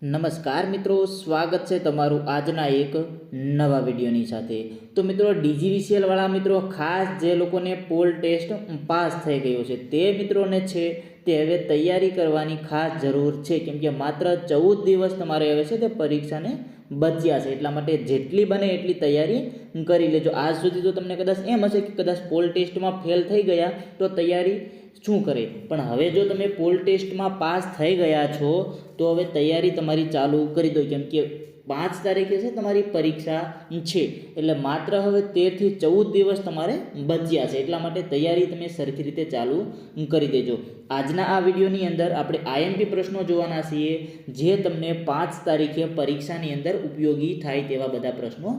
નમસ્કાર મિત્રો, સ્વાગત છે તમારું આજના એક નવા વિડીયોની સાથે। તો મિત્રો DGVCL વાળા મિત્રો ખાસ જે લોકોને પોલ ટેસ્ટ પાસ થઈ ગયો છે તે મિત્રોને છે તે હવે તૈયારી કરવાની ખાસ જરૂર છે, કેમ કે માત્ર 14 દિવસ તમારે હવે છે તે પરીક્ષાને બચ્યા છે। એટલા માટે જેટલી બને એટલી તૈયારી કરી લેજો। આજ સુધી તો તમને કદાચ એમ હશે કે કદાચ પોલ ટેસ્ટમાં ફેલ થઈ ગયા તો તૈયારી શું કરે, પણ હવે જો તમે પોલ ટેસ્ટમાં પાસ થઈ ગયા છો તો હવે તૈયારી તમારી ચાલુ કરી દો, કેમ કે 5 તારીખે છે તમારી પરીક્ષા છે, એટલે માત્ર હવે 13 થી 14 દિવસ તમારે બચ્યા છે। એટલા માટે તૈયારી તમે સરખી રીતે ચાલુ કરી દેજો। આજના આ વિડીયોની અંદર આપણે IMP પ્રશ્નો જોવાના છીએ, જે તમને 5 તારીખે પરીક્ષાની અંદર ઉપયોગી થાય તેવા બધા પ્રશ્નો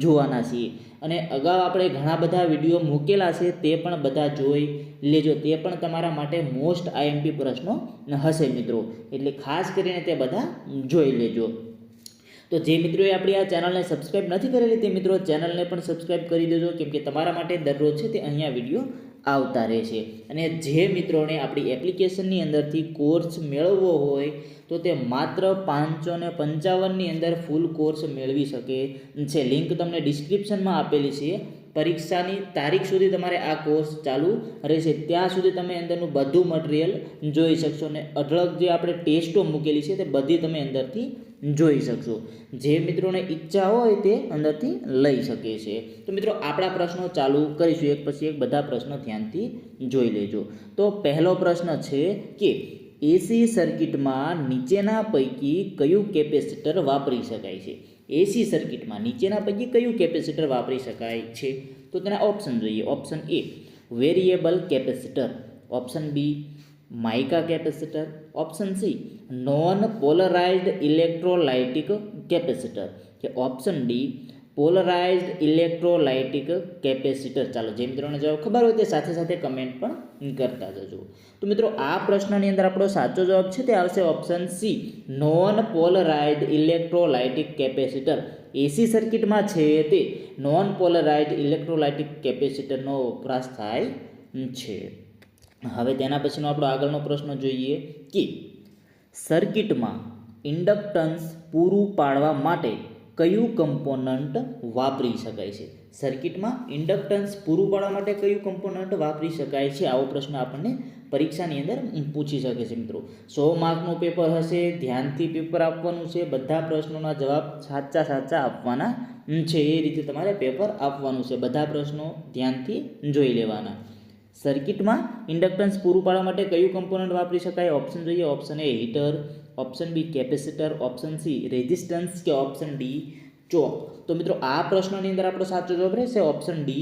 જોવાના છીએ। અને અગાઉ આપણે ઘણા બધા વિડીયો મૂકેલા છે, તે પણ બધા જોઈ લેજો, તે પણ તમારા માટે મોસ્ટ IMP પ્રશ્નો હશે મિત્રો, એટલે ખાસ કરીને તે બધા જોઈ લેજો। તો જે મિત્રોએ આપણી આ ચેનલને સબસ્ક્રાઈબ નથી કરેલી તે મિત્રો ચેનલને પણ સબસ્ક્રાઈબ કરી દેજો, કેમ કે તમારા માટે દરરોજ છે તે અહીંયા વિડીયો આવતા રહેશે। અને જે મિત્રોને આપણી એપ્લિકેશનની અંદરથી કોર્સ મેળવવો હોય તો તે માત્ર 555ની અંદર ફૂલ કોર્સ મેળવી શકે છે। લિંક તમને ડિસ્ક્રિપ્શનમાં આપેલી છે। પરીક્ષાની તારીખ સુધી તમારે આ કોર્સ ચાલુ રહેશે, ત્યાં સુધી તમે અંદરનું બધું મટીરિયલ જોઈ શકશો, અને અઢળક જે આપણે ટેસ્ટો મૂકેલી છે તે બધી તમે અંદરથી જોઈ શકશો। જે મિત્રોને ઈચ્છા હોય તે અંદરથી લઈ શકે છે। તો મિત્રો આપણા પ્રશ્નો ચાલુ કરીશું, એક પછી એક બધા પ્રશ્નો ધ્યાનથી જોઈ લેજો। તો પહેલો પ્રશ્ન છે કે AC સર્કિટમાં નીચેના પૈકી કયું કેપેસિટર વાપરી શકાય છે? AC સર્કિટમાં નીચેના પૈકી કયું કેપેસિટર વાપરી શકાય છે? તો તેના ઓપ્શન જોઈએ। Option A variable capacitor, option B mica capacitor, option C non polarised electrolytic capacitor, કે option D polarised electrolytic capacitor. ચાલો જે મિત્રોને જવાબ ખબર હોય તે સાથે સાથે કમેન્ટ પણ કરતા જજો। તો મિત્રો આ પ્રશ્નની અંદર આપણો સાચો જવાબ છે તે આવશે option C non polarised electrolytic capacitor. AC સર્કિટમાં છે તે નોન પોલરાઇઝ્ડ ઇલેક્ટ્રોલાઇટિક કેપેસિટરનો વપરાશ થાય છે। હવે તેના પછીનો આપણો આગળનો પ્રશ્ન જોઈએ કે સર્કિટમાં ઇન્ડક્ટન્સ પૂરું પાડવા માટે કયું કમ્પોનન્ટ વાપરી શકાય છે? સર્કિટમાં ઇન્ડક્ટન્સ પૂરું પાડવા માટે કયું કમ્પોનન્ટ વાપરી શકાય છે? આવો પ્રશ્ન આપણને પરીક્ષાની અંદર પૂછી શકે છે મિત્રો। 100 માર્કનું પેપર હશે, ધ્યાનથી પેપર આપવાનું છે, બધા પ્રશ્નોના જવાબ સાચા આપવાના છે, એ રીતે તમારે પેપર આપવાનું છે, બધા પ્રશ્નો ધ્યાનથી જોઈ લેવાના। સર્કિટમાં ઇન્ડક્ટન્સ પૂરું પાડવા માટે કયું કમ્પોનન્ટ વાપરી શકાય? ઓપ્શન જોઈએ। Option A heater, option B capacitor, option C resistance, કે ઓપ્શન D ચોક। તો મિત્રો આ પ્રશ્નની અંદર આપણો સાચો જવાબ રહેશે ઓપ્શન D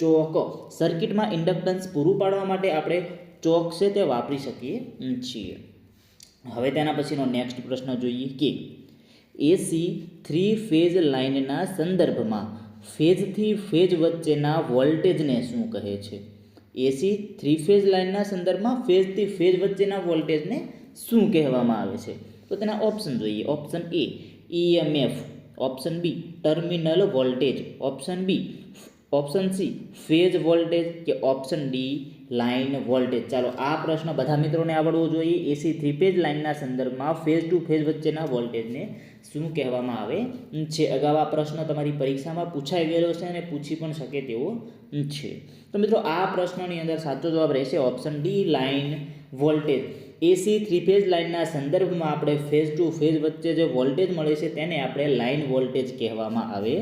ચોક। સર્કિટમાં ઇન્ડક્ટન્સ પૂરું પાડવા માટે આપણે ચોક છે તે વાપરી શકીએ છીએ। હવે તેના પછીનો નેક્સ્ટ પ્રશ્ન જોઈએ કે AC 3 ફેઝ લાઇનના સંદર્ભમાં ફેઝથી ફેઝ વચ્ચેના વોલ્ટેજને શું કહે છે? AC 3 ફેઝ લાઇનના સંદર્ભમાં ફેઝથી ફેઝ વચ્ચેના વોલ્ટેજને શું કહેવામાં આવે છે? તો તેના ઓપ્શન જોઈએ। Option A EMF, option B terminal voltage, option C phase voltage, કે ઓપ્શન D લાઇન વોલ્ટેજ। ચાલો આ પ્રશ્ન બધા મિત્રોને આવડવો જોઈએ। AC 3 ફેઝ લાઇનના સંદર્ભમાં ફેઝ ટુ ફેઝ વચ્ચેના વોલ્ટેજને શું કહેવામાં આવે છે? અગાઉ આ પ્રશ્ન તમારી પરીક્ષામાં પૂછાઈ ગયેલો છે અને પૂછી પણ શકે તેવો છે। તો મિત્રો આ પ્રશ્નની અંદર સાચો જવાબ રહેશે option D line voltage. AC 3 phase લાઇનના સંદર્ભમાં આપણે ફેઝ ટુ ફેઝ વચ્ચે જે વોલ્ટેજ મળે છે તેને આપણે લાઇન વોલ્ટેજ કહેવામાં આવે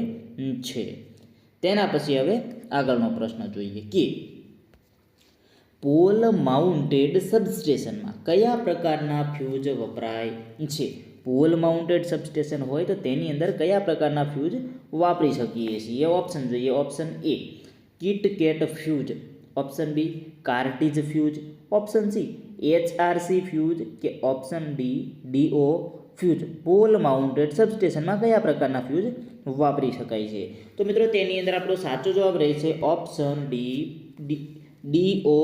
છે। તેના પછી હવે આગળનો પ્રશ્ન જોઈએ કે પોલ માઉન્ટેડ સબસ્ટેશનમાં કયા પ્રકારના ફ્યુઝ વપરાય છે? પોલ માઉન્ટેડ સબસ્ટેશન હોય તો તેની અંદર કયા પ્રકારના ફ્યુઝ વાપરી શકીએ છીએ? ઓપ્શન જોઈએ। Option A kit kat fuse, option B cartridge fuse, option C HRC fuse, કે option D DO fuse. Pole mounted સબસ્ટેશનમાં કયા પ્રકારના ફ્યુઝ વાપરી શકાય છે? તો મિત્રો તેની અંદર આપણો સાચો જવાબ રહેશે option D DO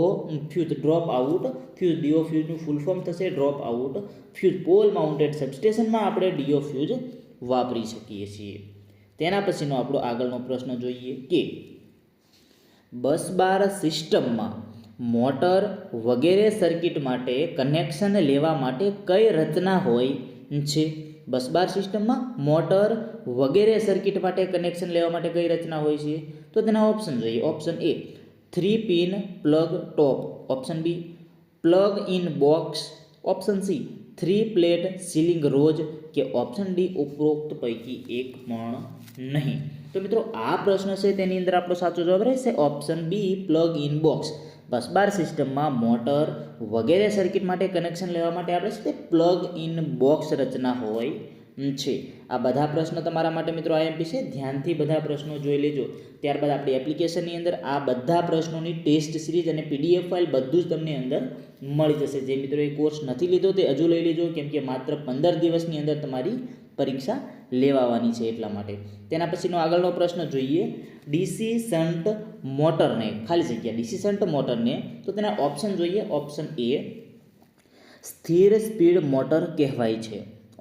fuse, drop out fuse. DO ફ્યુઝનું ફૂલ ફોર્મ થશે drop out fuse. Pole mounted સબસ્ટેશનમાં આપણે DO ફ્યુઝ વાપરી શકીએ છીએ। તેના પછીનો આપણો આગળનો પ્રશ્ન જોઈએ કે બસ બાર સિસ્ટમમાં મોટર વગેરે સર્કિટ માટે કનેક્શન લેવા માટે કઈ રચના હોય છે. બસ બાર સિસ્ટમમાં મોટર વગેરે સર્કિટ માટે કનેક્શન લેવા માટે કઈ રચના હોય છે? તો તેના ઓપ્શન જોઈએ. Option A 3 pin plug top, option B plug in box, option C 3 plate ceiling rose, કે ઓપ્શન ડી ઉપરોક્ત પૈકી એક પણ નહીં. તો મિત્રો આ પ્રશ્ન છે તેની અંદર આપણો સાચો જવાબ રહેશે option B plug in box. Bus bar સિસ્ટમમાં મોટર વગેરે સર્કિટ માટે કનેક્શન લેવા માટે આપણે છે તે પ્લગ ઇન બોક્સ રચના હોય છે. આ બધા પ્રશ્નો તમારા માટે મિત્રો આઈએમપી છે, ધ્યાનથી બધા પ્રશ્નો જોઈ લેજો. ત્યારબાદ આપણી એપ્લિકેશનની અંદર આ બધા પ્રશ્નોની ટેસ્ટ સિરીઝ અને પીડીએફ ફાઇલ બધું જ તમને અંદર મળી જશે. જે મિત્રો એ કોર્સ નથી લીધો તે હજુ લઈ લેજો, કેમ કે માત્ર 15 દિવસની અંદર તમારી પરીક્ષા લેવાવાની છે એટલા માટે. તેના પછીનો આગળનો પ્રશ્ન જોઈએ. ડીસી શન્ટ મોટરને, ખાલી જગ્યા ડીસી શન્ટ મોટરને, તો તેના ઓપ્શન જોઈએ. ઓપ્શન એ સ્થિર સ્પીડ મોટર કહેવાય છે,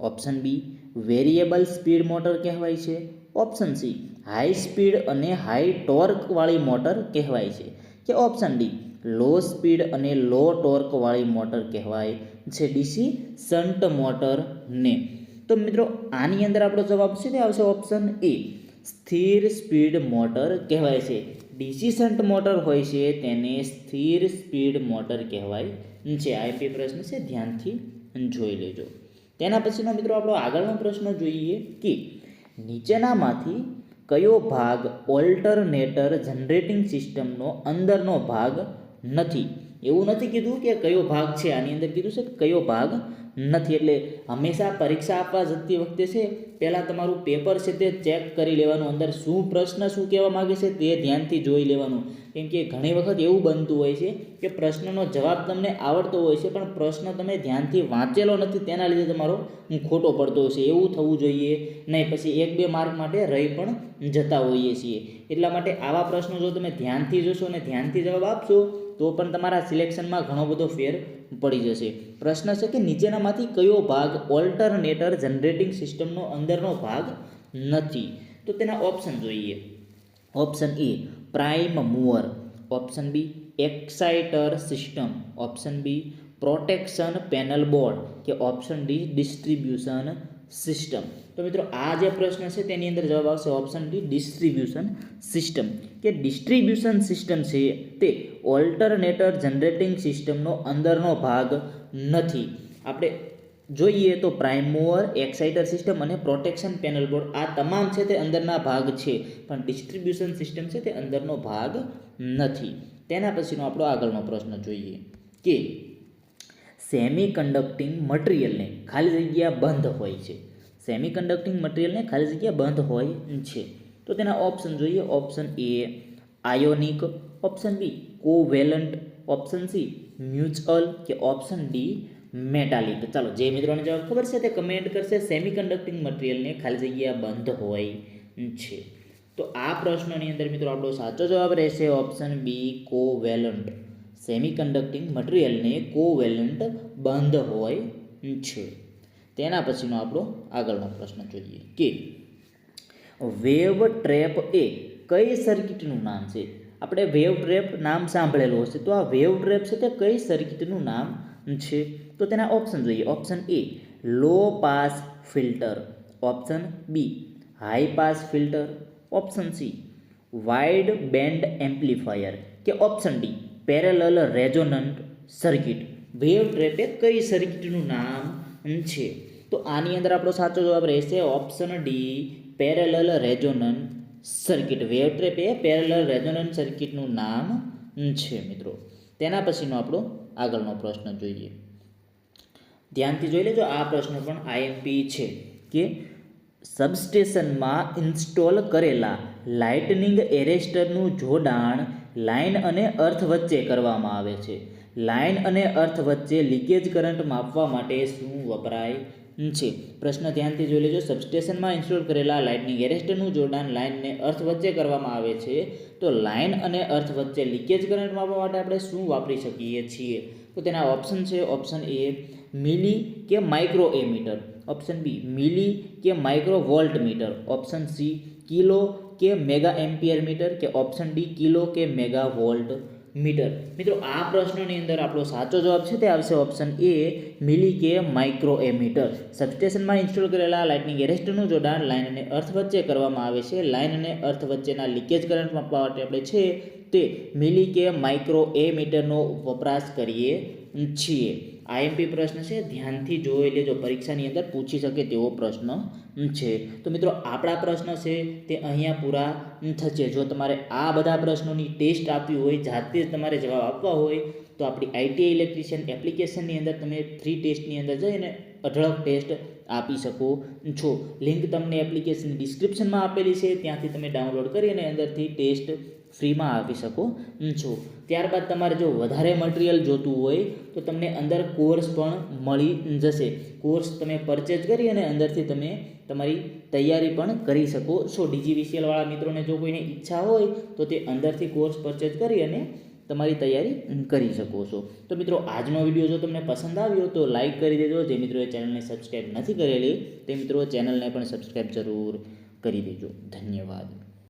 option B variable speed motor કહેવાય છે, ઓપ્શન સી હાઈ સ્પીડ અને હાઈ ટોર્ક વાળી મોટર કહેવાય છે, કે ઓપ્શન ડી લો સ્પીડ અને લો ટોર્ક વાળી મોટર કહેવાય છે ડીસી શન્ટ મોટરને. તો મિત્રો આની અંદર આપણો જવાબ છે તે આવશે ઓપ્શન એ સ્થિર સ્પીડ મોટર કહેવાય છે. ડીસી શન્ટ મોટર હોય છે તેને સ્થિર સ્પીડ મોટર કહેવાય છે. આઈપી પ્રશ્ન છે, ધ્યાનથી જોઈ લેજો. તેના પછીનો મિત્રો આપણો આગળનો પ્રશ્ન જોઈએ કે નીચેનામાંથી કયો ભાગ ઓલ્ટરનેટર જનરેટિંગ સિસ્ટમનો અંદરનો ભાગ નથી? એવું નથી કીધું કે કયો ભાગ છે, આની અંદર કીધું છે કયો ભાગ નથી. એટલે હંમેશા પરીક્ષા આપવા જતી વખતે છે પહેલાં તમારું પેપર છે તે ચેક કરી લેવાનું, અંદર શું પ્રશ્ન શું કહેવા માગે છે તે ધ્યાનથી જોઈ લેવાનું. કેમ કે ઘણી વખત એવું બનતું હોય છે કે પ્રશ્નનો જવાબ તમને આવડતો હોય છે પણ પ્રશ્ન તમે ધ્યાનથી વાંચેલો નથી, તેના લીધે તમારો ખોટો પડતો હોય છે. એવું થવું જોઈએ નહીં, પછી 1-2 માર્ક માટે રહી પણ જતા હોઈએ છીએ. એટલા માટે આવા પ્રશ્નો જો તમે ધ્યાનથી જોશો અને ધ્યાનથી જવાબ આપશો તો પણ તમારા સિલેક્શનમાં ઘણો બધો ફેર પડી જશે. પ્રશ્ન છે કે નીચેનામાંથી કયો ભાગ ઓલ્ટરનેટર જનરેટિંગ સિસ્ટમનો અંદરનો ભાગ નથી? તો તેના ઓપ્શન જોઈએ. Option A prime mover, option B exciter system, option B protection panel board, કે ઓપ્શન ડી ડિસ્ટ્રીબ્યુશન સિસ્ટમ. તો મિત્રો આ જે પ્રશ્ન છે તેની અંદર જવાબ આવશે ઓપ્શન ડી ડિસ્ટ્રીબ્યુશન સિસ્ટમ, કે ડિસ્ટ્રીબ્યુશન સિસ્ટમ છે તે ઓલ્ટરનેટર જનરેટિંગ સિસ્ટમનો અંદરનો ભાગ નથી. આપણે જોઈએ તો પ્રાઇમ મૂવર, એક્સાઇટર સિસ્ટમ અને પ્રોટેક્શન પેનલ બોર્ડ આ તમામ છે તે અંદરના ભાગ છે, પણ ડિસ્ટ્રીબ્યુશન સિસ્ટમ છે તે અંદરનો ભાગ નથી. તેના પછીનો આપણો આગળનો પ્રશ્ન જોઈએ કે સેમી કન્ડક્ટિંગ મટીરિયલને ખાલી જગ્યા બંધ હોય છે. સેમી કન્ડક્ટિંગ મટીરિયલને ખાલી જગ્યા બંધ હોય છે. તો તેના ઓપ્શન જોઈએ. Option A ionic, option B covalent, option C mutual, કે ઓપ્શન ડી મેટાલિક. ચાલો જે મિત્રોને જવાબ ખબર છે તે કમેન્ટ કરશે. સેમી કન્ડક્ટિંગ મટીરિયલને ખાલી જગ્યા બંધ હોય છે. તો આ પ્રશ્નની અંદર મિત્રો આપણો સાચો જવાબ રહેશે ઓપ્શન બી કોવેલન્ટ. સેમી કન્ડક્ટિંગ મટીરિયલને કોવેલન્ટ બંધ હોય છે. તેના પછીનો આપણો આગળનો પ્રશ્ન જોઈએ કે વેવ ટ્રેપ એ કઈ સર્કિટનું નામ છે? આપણે વેવ ટ્રેપ નામ સાંભળેલું હશે, તો આ વેવ ટ્રેપ છે તે કઈ સર્કિટનું નામ છે? તો તેના ઓપ્શન જોઈએ. Option A low pass filter, option B high pass filter, option C wide band amplifier, કે option D parallel resonant circuit. Wave trap એ કઈ સર્કિટનું નામ છે? તો આની અંદર આપણો સાચો જવાબ રહેશે option D parallel resonant circuit. Wave trap એ પેરેલલ રેઝોનન્ટ સર્કિટનું નામ છે મિત્રો. તેના પછીનો આપણો આગળનો પ્રશ્ન જોઈએ. ધ્યાનથી જોઈ લેજો, આ પ્રશ્ન પણ આઈએમપી છે કે સબસ્ટેશનમાં ઇન્સ્ટોલ કરેલા લાઇટનિંગ એરેસ્ટરનું જોડાણ લાઇન અને અર્થ વચ્ચે કરવામાં આવે છે. લાઇન અને અર્થ વચ્ચે લીકેજ કરંટ માપવા માટે શું વપરાય છે? પ્રશ્ન ધ્યાનથી જોઈ લેજો. સબસ્ટેશનમાં ઇન્સ્ટોલ કરેલા લાઇટનિંગ એરેસ્ટરનું જોડાણ લાઇન અને અર્થ વચ્ચે કરવામાં આવે છે, તો લાઇન અને અર્થ વચ્ચે લીકેજ કરંટ માપવા માટે આપણે શું વાપરી શકીએ છીએ? તો તેના ઓપ્શન છે. ઓપ્શન એ મિલી કે micro ammeter, option B milli કે micro voltmeter, option C kilo કે મેગા એમ્પિયર મીટર, કે ઓપ્શન ડી કિલો કે મેગા વોલ્ટ મીટર. મિત્રો આ પ્રશ્નની અંદર આપણો સાચો જવાબ છે તે આવશે ઓપ્શન એ મિલી કે માઇક્રો મીટર. સબસ્ટેશનમાં ઇન્સ્ટોલ કરેલા લાઇટનિંગ એરેસ્ટરનું જોડાણ લાઇન અને અર્થ વચ્ચે કરવામાં આવે છે. લાઇન અને અર્થ વચ્ચેના લીકેજ કરંટ માપવા માટે આપણે છે તે મિલી કે માઇક્રો મીટરનો વપરાશ કરીએ છીએ. આઈએમપી પ્રશ્ન છે, ધ્યાનથી જોઈ લેજો, પરીક્ષાની અંદર પૂછી શકે તેવો પ્રશ્ન છે. તો મિત્રો આપણા પ્રશ્ન છે તે અહીંયા પૂરા થશે. જો તમારે આ બધા પ્રશ્નોની ટેસ્ટ આપવી હોય, જાતે જ તમારે જવાબ આપવા હોય તો આપણી આઈટીઆઈ ઇલેક્ટ્રિશિયન એપ્લિકેશનની અંદર તમે ફ્રી ટેસ્ટની અંદર જઈને અઢળક ટેસ્ટ આપી શકો છો. લિંક તમને એપ્લિકેશનની ડિસ્ક્રિપ્શનમાં આપેલી છે, ત્યાંથી તમે ડાઉનલોડ કરી અને અંદરથી ટેસ્ટ ફ્રીમાં આપી શકો છો. ત્યારબાદ તમારે જો વધારે મટીરિયલ જોતું હોય તો તમને અંદર કોર્સ પણ મળી જશે. કોર્સ તમે પરચેજ કરી અને અંદરથી તમે તમારી તૈયારી પણ કરી શકો છો. DGVCL વાળા મિત્રોને જો કોઈને ઈચ્છા હોય તો તે અંદરથી કોર્સ પરચેજ કરી અને તમારી તૈયારી કરી શકો છો. તો મિત્રો આજનો વિડીયો જો તમને પસંદ આવ્યો તો લાઈક કરી દેજો. જે મિત્રોએ ચેનલને સબસ્ક્રાઈબ નથી કરેલી તે મિત્રો ચેનલને પણ સબસ્ક્રાઈબ જરૂર કરી દેજો. ધન્યવાદ.